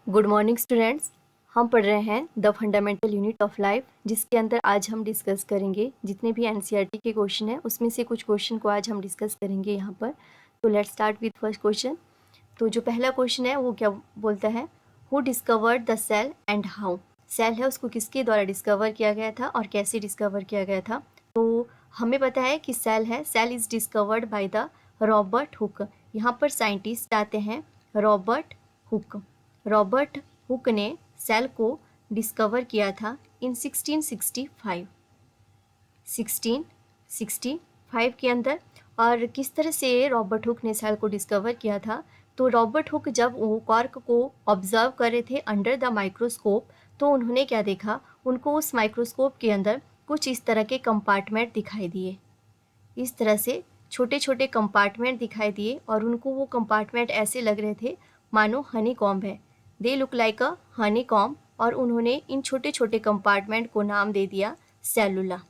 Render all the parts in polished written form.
Good morning students. हम पढ़ रहे हैं the fundamental unit of life, जिसके अंदर आज हम डिस्कस करेंगे जितने भी एनसीईआरटी के क्वेश्चन हैं उसमें से कुछ क्वेश्चन को आज हम डिस्कस करेंगे यहाँ पर। तो let's start with first question. तो जो पहला क्वेश्चन है वो क्या बोलता है, who discovered the cell and how. Cell है उसको किसके द्वारा डिस्कवर किया गया था और कैसे डिस्कवर किया गया था। तो हमें पता है कि सेल है, cell is discovered by the Robert Hooke. यहाँ पर साइंटिस्ट आते हैं रॉबर्ट हुक। रॉबर्ट हुक ने सेल को डिस्कवर किया था इन 1665 के अंदर। और किस तरह से रॉबर्ट हुक ने सेल को डिस्कवर किया था, तो रॉबर्ट हुक जब वो कॉर्क को ऑब्जर्व कर रहे थे अंडर द माइक्रोस्कोप, तो उन्होंने क्या देखा, उनको उस माइक्रोस्कोप के अंदर कुछ इस तरह के कंपार्टमेंट दिखाई दिए। इस तरह से छोटे छोटे कंपार्टमेंट दिखाई दिए और उनको वो कंपार्टमेंट ऐसे लग रहे थे मानो हनी कॉम्ब है। They look like a Honey comb. और उन्होंने इन छोटे छोटे कंपार्टमेंट को नाम दे दिया सेलुला।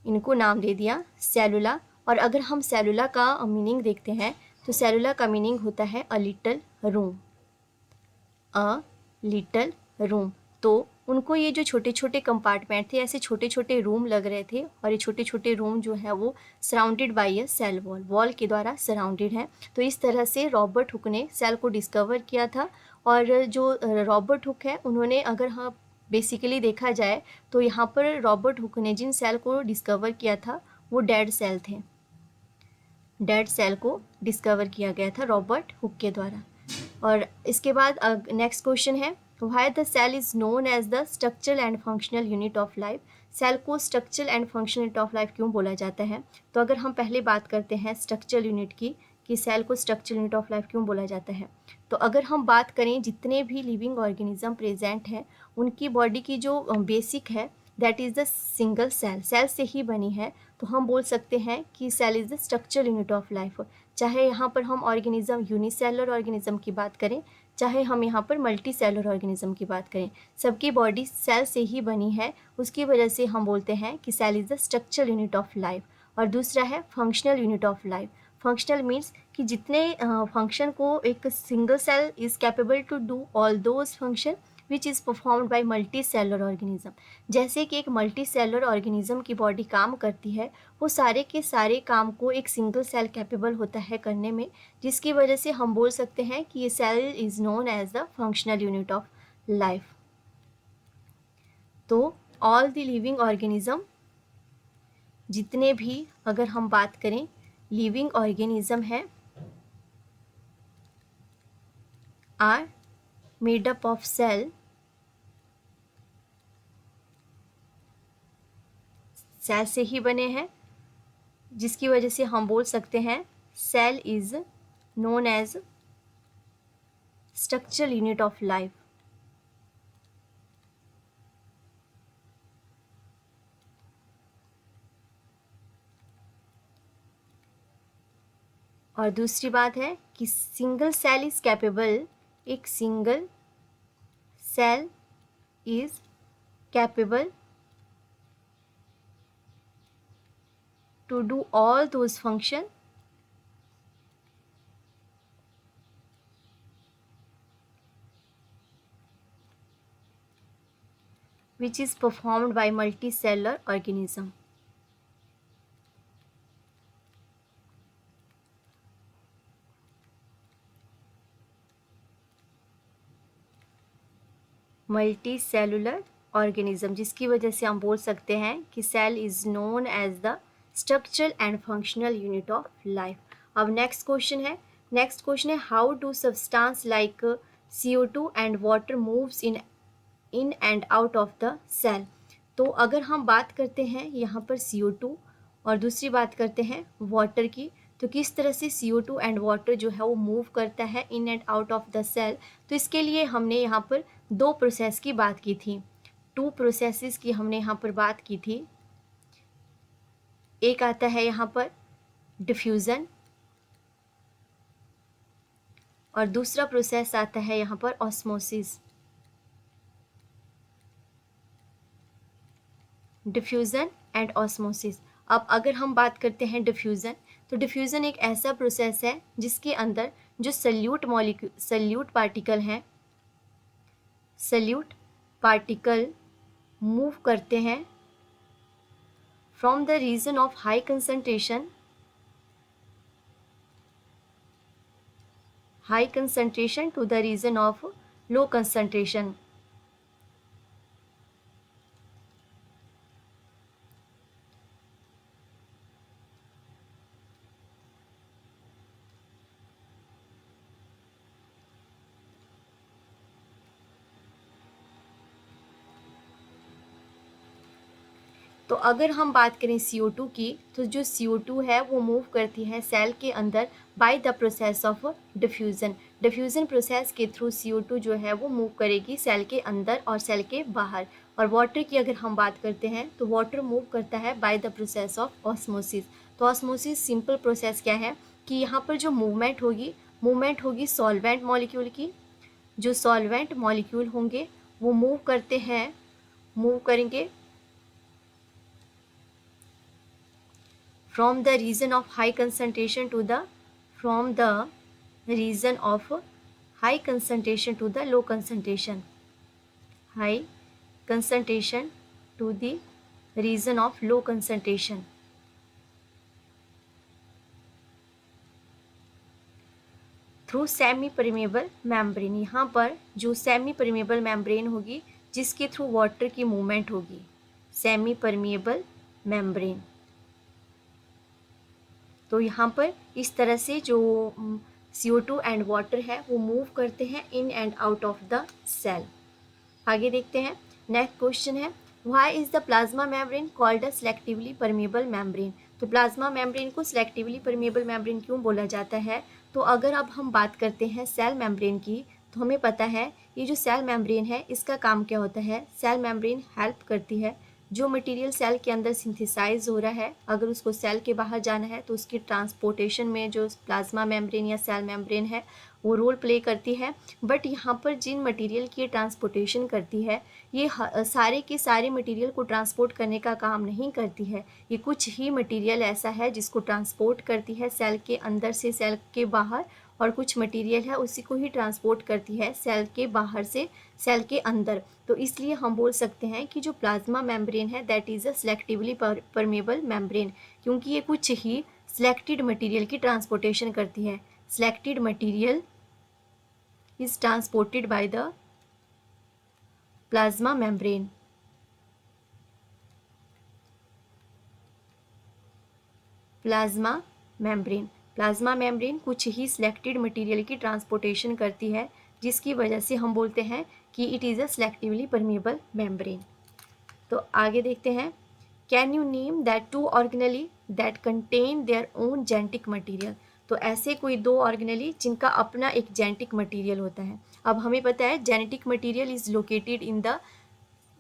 इनको नाम दे दिया सेलुला। और अगर हम सेलुला का मीनिंग देखते हैं तो सेलुला का मीनिंग होता है a little room. A little room. तो उनको ये जो छोटे छोटे कंपार्टमेंट थे, ऐसे छोटे छोटे रूम लग रहे थे और ये छोटे छोटे रूम जो है वो surrounded by a cell wall, wall के द्वारा सराउंडेड है। तो इस तरह से रॉबर्ट हुक ने सेल को डिस्कवर किया था। और जो रॉबर्ट हुक है उन्होंने, अगर हाँ बेसिकली देखा जाए तो यहाँ पर रॉबर्ट हुक ने जिन सेल को डिस्कवर किया था वो डेड सेल थे। डेड सेल को डिस्कवर किया गया था रॉबर्ट हुक के द्वारा। और इसके बाद नेक्स्ट क्वेश्चन है, why the cell is known as the structural and functional unit of life. Cell को structural and functional unit of life क्यों बोला जाता है। तो अगर हम पहले बात करते हैं स्ट्रक्चरल यूनिट की, कि सेल को स्ट्रक्चरल यूनिट ऑफ लाइफ क्यों बोला जाता है, तो अगर हम बात करें जितने भी लिविंग ऑर्गेनिज्म प्रेजेंट हैं उनकी बॉडी की जो बेसिक है that is the single cell, cell से ही बनी है। तो हम बोल सकते हैं कि cell is the structural unit of life. चाहे यहाँ पर हम ऑर्गेनिज्म यूनिसेलुलर ऑर्गेनिज्म की बात करें, चाहे हम यहाँ पर मल्टी सेलुलर ऑर्गेनिज्म की बात करें, सबकी बॉडी सेल से ही बनी है। उसकी वजह से हम बोलते हैं कि cell is the structural unit of life. और दूसरा है functional unit of life. Functional means कि जितने फंक्शन को एक single cell is capable to do all those function which is performed by multi cellular organism. जैसे कि एक मल्टी सेलुलर ऑर्गेनिज्म की बॉडी काम करती है, वो सारे के सारे काम को एक सिंगल सेल कैपेबल होता है करने में, जिसकी वजह से हम बोल सकते हैं कि ये cell is known as the functional unit of life. तो ऑल द लिविंग ऑर्गेनिज्म, जितने भी अगर हम बात करें लिविंग ऑर्गेनिज्म है, are made up of cell. Cell से ही बने हैं, जिसकी वजह से हम बोल सकते हैं cell is known as structural unit of life. और दूसरी बात है कि सिंगल सेल इज कैपेबल, एक single cell is capable to do all those function which is performed by multicellular organism. Multi cellular organism, जिसकी वजह से हम बोल सकते हैं कि cell is known as the structural and functional unit of life. अब नेक्स्ट क्वेश्चन है how do substance like CO2 and water moves in and out of the cell. तो अगर हम बात करते हैं यहाँ पर CO2 और दूसरी बात करते हैं वाटर की, तो किस तरह से CO2 एंड वाटर जो है वो मूव करता है in and out of the cell. तो इसके लिए हमने यहाँ पर दो प्रोसेस की बात की थी, टू प्रोसेसेस की हमने यहाँ पर बात की थी। एक आता है यहाँ पर डिफ्यूज़न और दूसरा प्रोसेस आता है यहाँ पर ऑस्मोसिस। Diffusion and osmosis. अब अगर हम बात करते हैं डिफ्यूज़न, तो डिफ्यूज़न एक ऐसा प्रोसेस है जिसके अंदर जो सल्यूट पार्टिकल मूव करते हैं from the region of high concentration to the region of low concentration. तो अगर हम बात करें CO2 की, तो जो CO2 है वो मूव करती है सेल के अंदर by the process of diffusion. Diffusion process के थ्रू CO2 जो है वो मूव करेगी सेल के अंदर और सेल के बाहर। और वाटर की अगर हम बात करते हैं तो वाटर मूव करता है by the process of osmosis. तो ऑस्मोसिस सिंपल प्रोसेस क्या है कि यहाँ पर जो मूवमेंट होगी सॉल्वेंट मॉलिक्यूल की। जो सॉल्वेंट मॉलिक्यूल होंगे वो मूव करेंगे from the region of high concentration to the low concentration, high concentration to the region of low concentration। Through semi permeable membrane. यहाँ पर जो सेमी परमेबल मेम्ब्रेन होगी जिसके थ्रू वाटर की मूवमेंट होगी, सेमी परमेबल मेम्ब्रेन। तो यहाँ पर इस तरह से जो CO2 एंड वाटर है वो मूव करते हैं in and out of the cell. आगे देखते हैं। नेक्स्ट क्वेश्चन है, why is the plasma membrane called a selectively permeable membrane. तो प्लाज्मा मेम्ब्रेन को सिलेक्टिवली परमेबल मेम्ब्रेन क्यों बोला जाता है। तो अगर अब हम बात करते हैं सेल मेम्ब्रेन की, तो हमें पता है ये जो सेल मेम्ब्रेन है इसका काम क्या होता है। सेल मेम्ब्रेन हेल्प करती है जो मटेरियल सेल के अंदर सिंथेसाइज हो रहा है, अगर उसको सेल के बाहर जाना है तो उसकी ट्रांसपोर्टेशन में जो प्लाज्मा मेम्ब्रेन या सेल मेम्ब्रेन है वो रोल प्ले करती है। बट यहाँ पर जिन मटेरियल की ट्रांसपोर्टेशन करती है ये सारे के सारे मटेरियल को ट्रांसपोर्ट करने का काम नहीं करती है। ये कुछ ही मटेरियल ऐसा है जिसको ट्रांसपोर्ट करती है सेल के अंदर से सेल के बाहर, और कुछ मटेरियल है उसी को ही ट्रांसपोर्ट करती है सेल के बाहर से सेल के अंदर। तो इसलिए हम बोल सकते हैं कि जो प्लाज्मा मेम्ब्रेन है that is a selectively permeable membrane, क्योंकि ये कुछ ही सिलेक्टेड मटेरियल की ट्रांसपोर्टेशन करती है। Selected material is transported by the plasma membrane. Plasma membrane कुछ ही सिलेक्टेड मटेरियल की ट्रांसपोर्टेशन करती है, जिसकी वजह से हम बोलते हैं कि it is a selectively permeable membrane. तो आगे देखते हैं। Can you name that 2 organelle that contain their own genetic material. तो ऐसे कोई 2 ऑर्गेनेली जिनका अपना एक जेनेटिक मटेरियल होता है। अब हमें पता है genetic material is located in the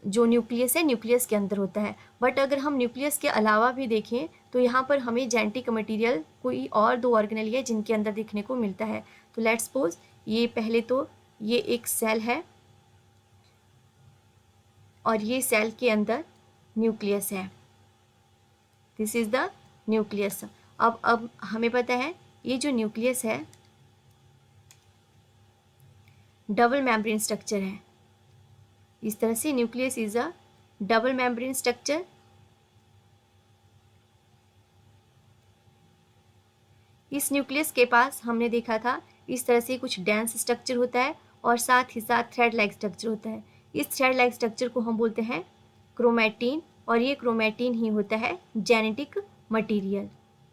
जो न्यूक्लियस है, न्यूक्लियस के अंदर होता है। बट अगर हम न्यूक्लियस के अलावा भी देखें तो यहाँ पर हमें जेनेटिक मटेरियल कोई और 2 ऑर्गेनेल है जिनके अंदर देखने को मिलता है। तो लेट्स सपोज ये पहले तो ये एक सेल है और ये सेल के अंदर न्यूक्लियस है, दिस इज द न्यूक्लियस। अब हमें पता है ये जो न्यूक्लियस है डबल मेम्ब्रेन स्ट्रक्चर है। इस तरह से nucleus is a double membrane structure. इस न्यूक्लियस के पास हमने देखा था इस तरह से कुछ डेंस स्ट्रक्चर होता है और साथ ही साथ थ्रेड लाइक स्ट्रक्चर होता है। इस थ्रेड लाइक स्ट्रक्चर को हम बोलते हैं क्रोमैटिन, और ये क्रोमैटिन ही होता है जेनेटिक मटेरियल।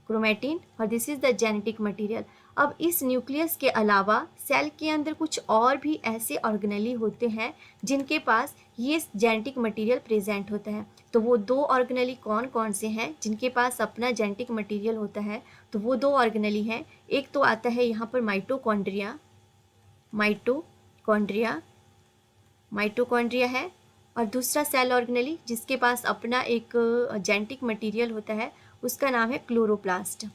क्रोमैटिन और this is the genetic material. अब इस न्यूक्लियस के अलावा सेल के अंदर कुछ और भी ऐसे ऑर्गेनेली होते हैं जिनके पास ये जेनेटिक मटेरियल प्रेजेंट होता है। तो वो 2 ऑर्गेनेली कौन कौन से हैं जिनके पास अपना जेनेटिक मटेरियल होता है। तो वो 2 ऑर्गेनेली हैं। एक तो आता है यहाँ पर माइटोकॉन्ड्रिया है, और दूसरा सेल ऑर्गेनेली जिसके पास अपना एक जेनेटिक मटेरियल होता है उसका नाम है क्लोरोप्लास्ट।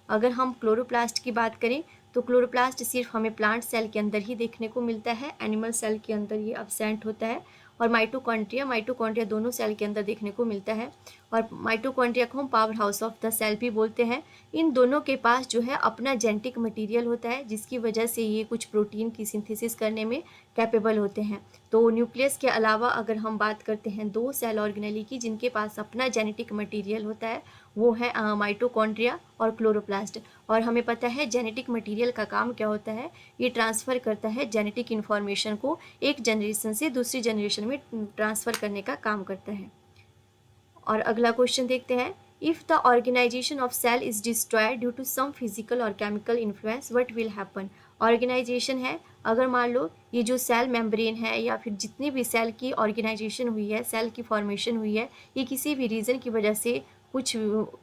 अगर हम क्लोरोप्लास्ट की बात करें तो क्लोरोप्लास्ट सिर्फ हमें प्लांट सेल के अंदर ही देखने को मिलता है, एनिमल सेल के अंदर ये अब्सेंट होता है। और माइटोकॉन्ड्रिया दोनों सेल के अंदर देखने को मिलता है। और माइटोकॉन्ड्रिया को हम power house of the cell भी बोलते हैं। इन दोनों के पास जो है अपना जेनेटिक मटेरियल होता है, जिसकी वजह से ये कुछ प्रोटीन की सिंथेसिस करने में कैपेबल होते हैं। तो न्यूक्लियस के अलावा अगर हम बात करते हैं दो सेल ऑर्गेनेली की जिनके पास अपना जेनेटिक मटेरियल होता है, वो है माइटोकॉन्ड्रिया और क्लोरोप्लास्ट। और हमें पता है जेनेटिक मटेरियल का काम क्या होता है, ये ट्रांसफ़र करता है जेनेटिक इन्फॉर्मेशन को एक जनरेशन से दूसरी जनरेशन में ट्रांसफ़र करने का काम करता है। और अगला क्वेश्चन देखते हैं, if the organization of cell is destroyed due to some physical और chemical influence what will happen. Organization है, अगर मान लो ये जो सेल मेम्ब्रेन है या फिर जितनी भी सेल की ऑर्गेनाइजेशन हुई है, सेल की फॉर्मेशन हुई है, ये किसी भी रीज़न की वजह से कुछ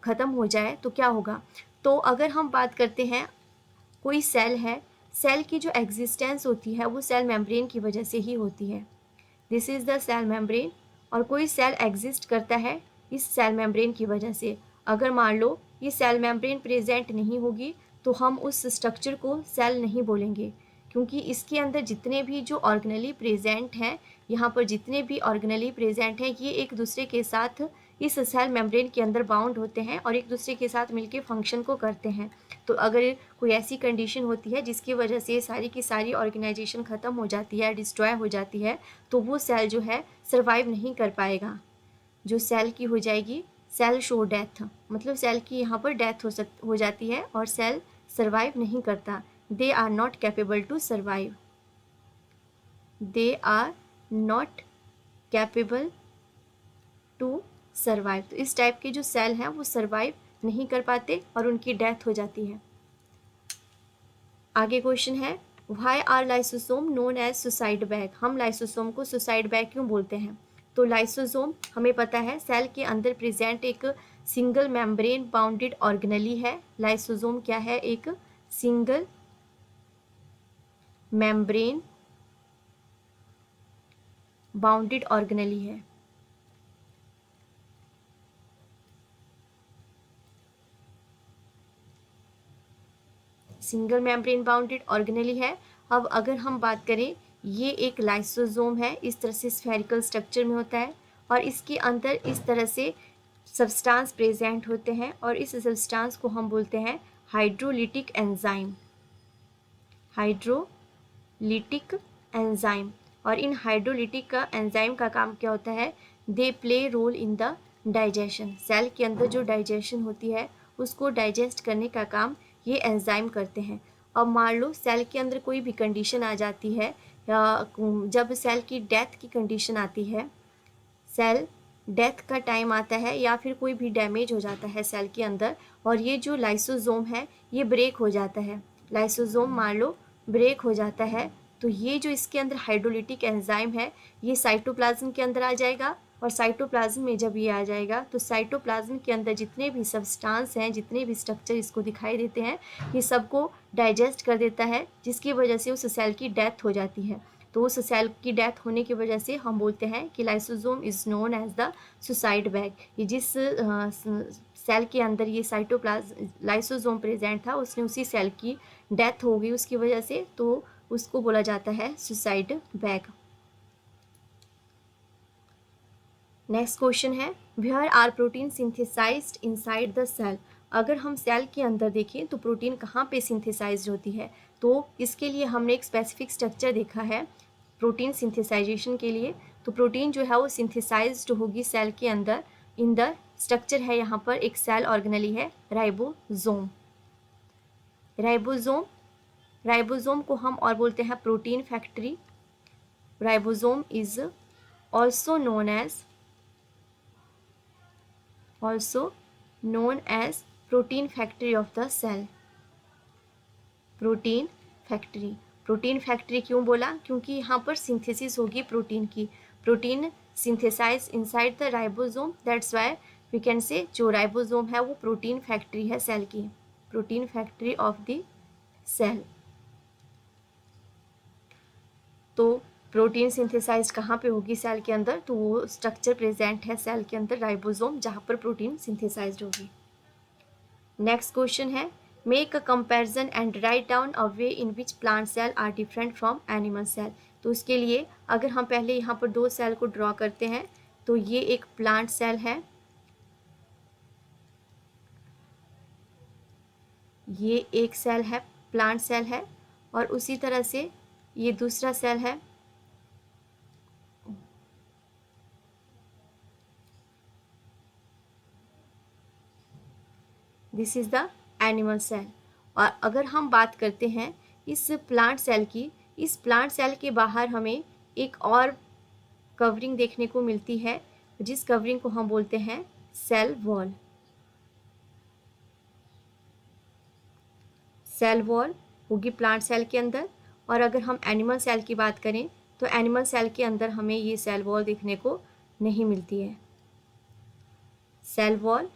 ख़त्म हो जाए तो क्या होगा। तो अगर हम बात करते हैं कोई सेल है, सेल की जो एग्जिस्टेंस होती है वो सेल मेम्ब्रेन की वजह से ही होती है। This is the cell membrane. और कोई सेल एग्जिस्ट करता है इस सेल मेम्ब्रेन की वजह से। अगर मान लो ये सेल मेम्ब्रेन प्रेजेंट नहीं होगी तो हम उस स्ट्रक्चर को सेल नहीं बोलेंगे, क्योंकि इसके अंदर जितने भी जो ऑर्गेनली प्रेजेंट हैं, यहाँ पर जितने भी ऑर्गेनली प्रेजेंट हैं, ये एक दूसरे के साथ इस सेल मेम्ब्रेन के अंदर बाउंड होते हैं और एक दूसरे के साथ मिलके फंक्शन को करते हैं। तो अगर कोई ऐसी कंडीशन होती है जिसकी वजह से सारी की सारी ऑर्गेनाइजेशन ख़त्म हो जाती है, डिस्ट्रॉय हो जाती है, तो वो सेल जो है सर्वाइव नहीं कर पाएगा। जो सेल की हो जाएगी सेल शो डेथ, मतलब सेल की यहाँ पर डेथ हो जाती है और सेल सर्वाइव नहीं करता। They are not capable to survive, they are not capable to survive. तो इस टाइप के जो सेल हैं वो सर्वाइव नहीं कर पाते और उनकी डेथ हो जाती है। आगे क्वेश्चन है, why are lysosome known as suicide bag. हम लाइसोसोम को सुसाइड बैग क्यों बोलते हैं। तो लाइसोसोम हमें पता है सेल के अंदर प्रेजेंट एक सिंगल मेम्ब्रेन बाउंडेड ऑर्गेनेली है। लाइसोसोम क्या है, एक सिंगल मेम्ब्रेन बाउंडेड ऑर्गेनेली है। सिंगल मेम्ब्रेन बाउंडेड ऑर्गेनेली है। अब अगर हम बात करें, ये एक लाइसोसोम है, इस तरह से स्फेरिकल स्ट्रक्चर में होता है और इसके अंदर इस तरह से सब्सटेंस प्रेजेंट होते हैं और इस सब्सटेंस को हम बोलते हैं हाइड्रोलिटिक एंजाइम, हाइड्रोलिटिक एंजाइम। और इन हाइड्रोलिटिक का एंजाइम का काम क्या होता है, they play role in the digestion. Cell के अंदर जो डाइजेशन होती है उसको डाइजेस्ट करने का काम ये एंजाइम करते हैं। अब मान लो सेल के अंदर कोई भी कंडीशन आ जाती है, या जब सेल की डेथ की कंडीशन आती है, सेल डेथ का टाइम आता है या फिर कोई भी डैमेज हो जाता है सेल के अंदर और ये जो लाइसोसोम है ये ब्रेक हो जाता है, लाइसोसोम मान लो ब्रेक हो जाता है, तो ये जो इसके अंदर हाइड्रोलिटिक एंजाइम है ये साइटोप्लाज्म के अंदर आ जाएगा। और साइटोप्लाज्म में जब ये आ जाएगा तो साइटोप्लाज्म के अंदर जितने भी सब्सटेंस हैं, जितने भी स्ट्रक्चर इसको दिखाई देते हैं, ये सबको डाइजेस्ट कर देता है, जिसकी वजह से उस सेल की डेथ हो जाती है। तो उस सेल की डेथ होने की वजह से हम बोलते हैं कि lysosome is known as the suicide bag. ये जिस सेल के अंदर ये साइटोप्लाज्म लाइसोसोम प्रेजेंट था उसने उसी सेल की डेथ हो गई उसकी वजह से, तो उसको बोला जाता है सुसाइड बैग। नेक्स्ट क्वेश्चन है, where are protein synthesized inside the cell. अगर हम सेल के अंदर देखें तो प्रोटीन कहाँ पे सिंथेसाइज्ड होती है, तो इसके लिए हमने एक स्पेसिफिक स्ट्रक्चर देखा है प्रोटीन सिंथेसाइजेशन के लिए। तो प्रोटीन जो है वो सिंथेसाइज्ड होगी सेल के अंदर, इन द स्ट्रक्चर है यहाँ पर एक सेल ऑर्गेनेली है राइबोसोम। राइबोसोम, राइबोसोम को हम और बोलते हैं protein factory. Ribosome is also known as protein factory of the cell। Protein factory, protein factory क्यों बोला, क्योंकि यहाँ पर सिंथेसिस होगी प्रोटीन की, protein synthesize inside the ribosome, that's why we can say जो राइबोसोम है वो प्रोटीन फैक्ट्री है सेल की, protein factory of the cell. तो प्रोटीन सिंथेसाइज कहाँ पे होगी सेल के अंदर, तो वो स्ट्रक्चर प्रेजेंट है सेल के अंदर राइबोसोम, जहाँ पर प्रोटीन सिंथेसाइज्ड होगी। नेक्स्ट क्वेश्चन है, make a comparison and write down a way in which plant cell are different from animal cell. तो उसके लिए अगर हम पहले यहाँ पर दो सेल को ड्रॉ करते हैं, तो ये एक प्लांट सेल है ये एक सेल है, प्लांट सेल है, और उसी तरह से ये दूसरा सेल है, this is the animal cell. और अगर हम बात करते हैं इस प्लांट सेल की, इस प्लांट सेल के बाहर हमें एक और कवरिंग देखने को मिलती है, जिस कवरिंग को हम बोलते हैं सेल वॉल। सेल वॉल होगी प्लांट सेल के अंदर। और अगर हम एनिमल सेल की बात करें तो एनिमल सेल के अंदर हमें ये सेल वॉल देखने को नहीं मिलती है। सेल वॉल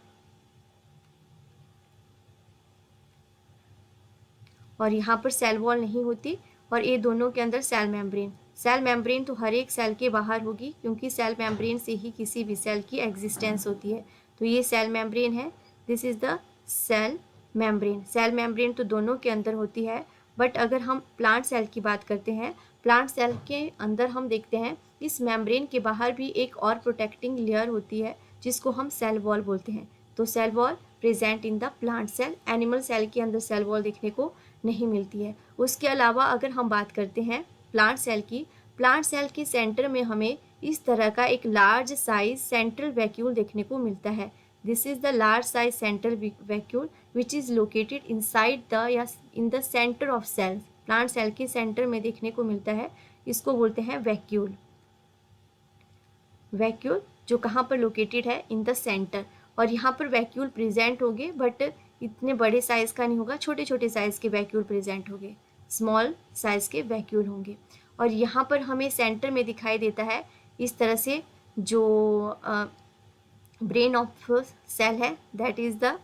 और यहाँ पर सेल वॉल नहीं होती, और ये दोनों के अंदर सेल मेम्ब्रेन। सेल मेम्ब्रेन तो हर एक सेल के बाहर होगी, क्योंकि सेल मेम्ब्रेन से ही किसी भी सेल की एग्जिस्टेंस होती है। तो ये सेल मेम्ब्रेन है, this is the cell membrane. Cell membrane तो दोनों के अंदर होती है, बट अगर हम प्लांट सेल की बात करते हैं, प्लांट सेल के अंदर हम देखते हैं इस मेम्ब्रेन के बाहर भी एक और प्रोटेक्टिंग लेयर होती है, जिसको हम सेल वॉल बोलते हैं। तो cell wall present in the plant cell. Animal cell के अंदर सेल वॉल देखने को नहीं मिलती है। उसके अलावा अगर हम बात करते हैं प्लांट सेल की, प्लांट सेल के सेंटर में हमें इस तरह का एक लार्ज साइज सेंट्रल वैक्यूल देखने को मिलता है। This is the large size central vacuole which is located inside the या in the centre of cell. Plant cell के सेंटर में देखने को मिलता है, इसको बोलते हैं वैक्यूल। वैक्यूल जो कहाँ पर लोकेटेड है, इन द सेंटर। और यहाँ पर वैक्यूल प्रेजेंट होंगे, बट इतने बड़े साइज़ का नहीं होगा, छोटे छोटे साइज़ के वैक्यूल प्रेजेंट होंगे, स्मॉल साइज़ के वैक्यूल होंगे। और यहाँ पर हमें सेंटर में दिखाई देता है इस तरह से जो ब्रेन ऑफ सेल है, that is the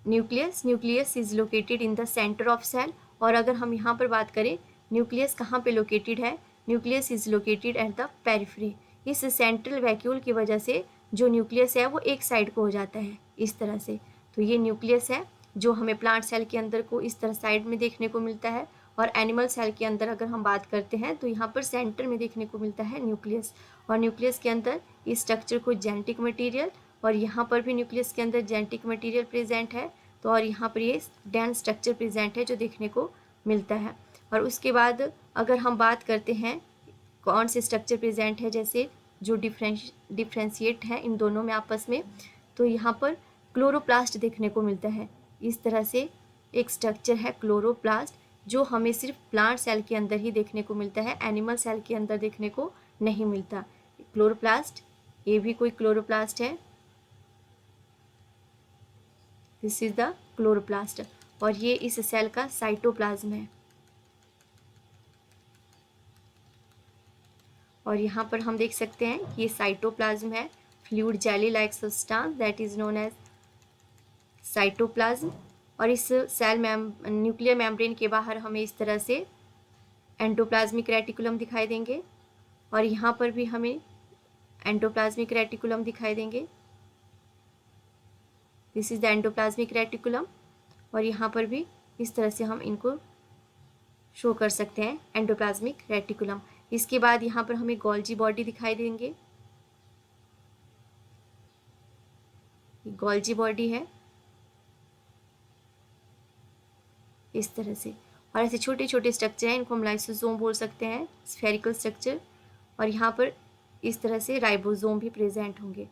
nucleus. Nucleus is located in the centre of cell. और अगर हम यहाँ पर बात करें न्यूक्लियस कहाँ पे लोकेटेड है, nucleus is located at the periphery. इस सेंट्रल वैक्यूल की वजह से जो न्यूक्लियस है वो एक साइड को हो जाता है इस तरह से। तो ये न्यूक्लियस है जो हमें प्लांट सेल के अंदर को इस तरह साइड में देखने को मिलता है। और एनिमल सेल के अंदर अगर हम बात करते हैं तो यहाँ पर सेंटर में देखने को मिलता है न्यूक्लियस। और न्यूक्लियस के अंदर इस स्ट्रक्चर को जेनेटिक मटेरियल, और यहाँ पर भी न्यूक्लियस के अंदर जेनेटिक मटेरियल प्रेजेंट है। तो और यहाँ पर ये डेंस स्ट्रक्चर प्रेजेंट है जो देखने को मिलता है। और उसके बाद अगर हम बात करते हैं कौन से स्ट्रक्चर प्रेजेंट है, जैसे जो डिफ्रेंशिएट है इन दोनों में आपस में, तो यहाँ पर क्लोरोप्लास्ट देखने को मिलता है। इस तरह से एक स्ट्रक्चर है क्लोरोप्लास्ट, जो हमें सिर्फ प्लांट सेल के अंदर ही देखने को मिलता है, एनिमल सेल के अंदर देखने को नहीं मिलता। क्लोरोप्लास्ट, ये भी कोई क्लोरोप्लास्ट है, दिस इज द क्लोरोप्लास्ट। और ये इस सेल का साइटोप्लाज्म है। और यहाँ पर हम देख सकते हैं कि ये साइटोप्लाज्म है, fluid jelly like substance that is known as cytoplasm. और इस सेल न्यूक्लियर मेम्ब्रेन के बाहर हमें इस तरह से एंडोप्लाज्मिक रेटिकुलम दिखाई देंगे, और यहाँ पर भी हमें एंडोप्लाज्मिक रेटिकुलम दिखाई देंगे, this is the endoplasmic reticulum. और यहाँ पर भी इस तरह से हम इनको शो कर सकते हैं, एंडोप्लाज्मिक रेटिकुलम। इसके बाद यहाँ पर हमें गोल्जी बॉडी दिखाई देंगे, गोल्जी बॉडी है इस तरह से। और ऐसे छोटे छोटे स्ट्रक्चर हैं, इनको हम लाइसोसोम बोल सकते हैं, स्फेरिकल स्ट्रक्चर। और यहाँ पर इस तरह से राइबोसोम भी प्रेजेंट होंगे,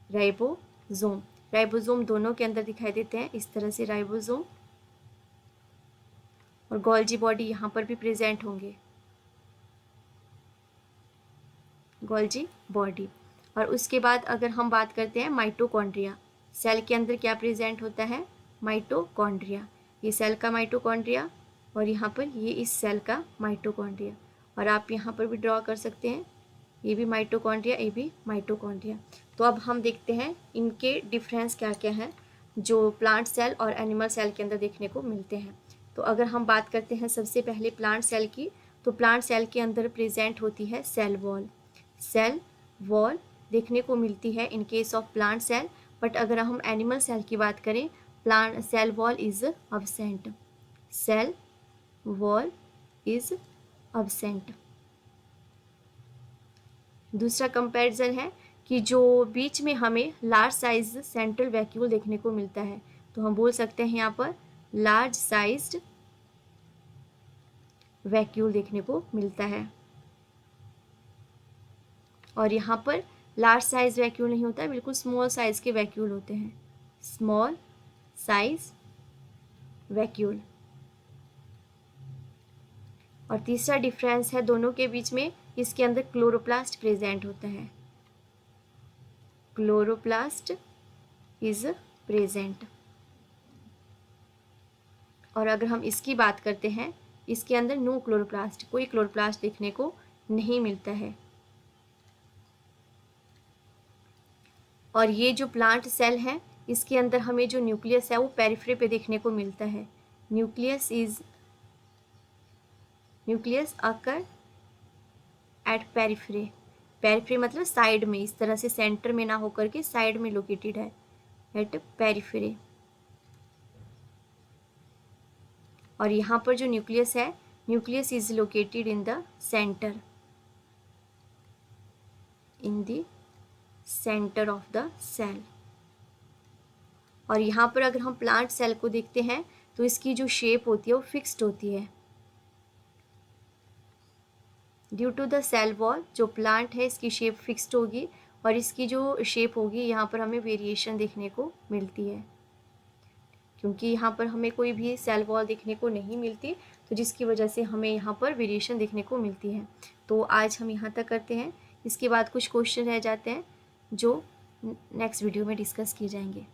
राइबोसोम। राइबोसोम दोनों के अंदर दिखाई देते हैं इस तरह से राइबोसोम, और गोल्जी बॉडी यहाँ पर भी प्रेजेंट होंगे, गोल्जी बॉडी। और उसके बाद अगर हम बात करते हैं माइटोकॉन्ड्रिया, सेल के अंदर क्या प्रेजेंट होता है, माइटोकॉन्ड्रिया। ये सेल का माइटोकॉन्ड्रिया, और यहाँ पर ये इस सेल का माइटोकॉन्ड्रिया। और आप यहाँ पर भी ड्रॉ कर सकते हैं, ये भी माइटोकॉन्ड्रिया, ये भी माइटोकॉन्ड्रिया। तो अब हम देखते हैं इनके डिफरेंस क्या क्या हैं जो प्लांट सेल और एनिमल सेल के अंदर देखने को मिलते हैं। तो अगर हम बात करते हैं सबसे पहले प्लांट सेल की, तो प्लांट सेल के अंदर प्रेजेंट होती है सेल वॉल। सेल वॉल देखने को मिलती है in case of plant cell, but अगर हम एनिमल सेल की बात करें, plant cell wall is absent, cell wall is absent. दूसरा कंपैरिजन है कि जो बीच में हमें लार्ज साइज सेंट्रल वैक्यूल देखने को मिलता है, तो हम बोल सकते हैं यहाँ पर लार्ज साइज्ड वैक्यूल देखने को मिलता है। और यहाँ पर लार्ज साइज वैक्यूल नहीं होता है, बिल्कुल स्मॉल साइज के वैक्यूल होते हैं, स्मॉल साइज वैक्यूल। और तीसरा डिफरेंस है दोनों के बीच में, इसके अंदर क्लोरोप्लास्ट प्रेजेंट होता है, क्लोरोप्लास्ट इज प्रेजेंट। और अगर हम इसकी बात करते हैं, इसके अंदर नो क्लोरोप्लास्ट, कोई क्लोरोप्लास्ट देखने को नहीं मिलता है। और ये जो प्लांट सेल है, इसके अंदर हमें जो न्यूक्लियस है वो पेरिफेरी पे देखने को मिलता है। Nucleus occur at periphery, periphery मतलब साइड में, इस तरह से सेंटर में ना होकर के साइड में लोकेटेड है, एट पेरिफेरी। और यहाँ पर जो न्यूक्लियस है, nucleus is located in the center, in the centre of the cell. और यहाँ पर अगर हम प्लांट सेल को देखते हैं तो इसकी जो शेप होती है वो फिक्स्ड होती है। Due to the cell wall, जो प्लांट है इसकी शेप फिक्स्ड होगी और इसकी जो शेप होगी यहाँ पर हमें वेरिएशन देखने को मिलती है, क्योंकि यहाँ पर हमें कोई भी सेल वॉल देखने को नहीं मिलती, तो जिसकी वजह से हमें यहाँ पर वेरिएशन देखने को मिलती है। तो आज हम यहाँ तक करते हैं, इसके बाद कुछ क्वेश्चन रह जाते हैं जो नेक्स्ट वीडियो में डिस्कस किए जाएंगे।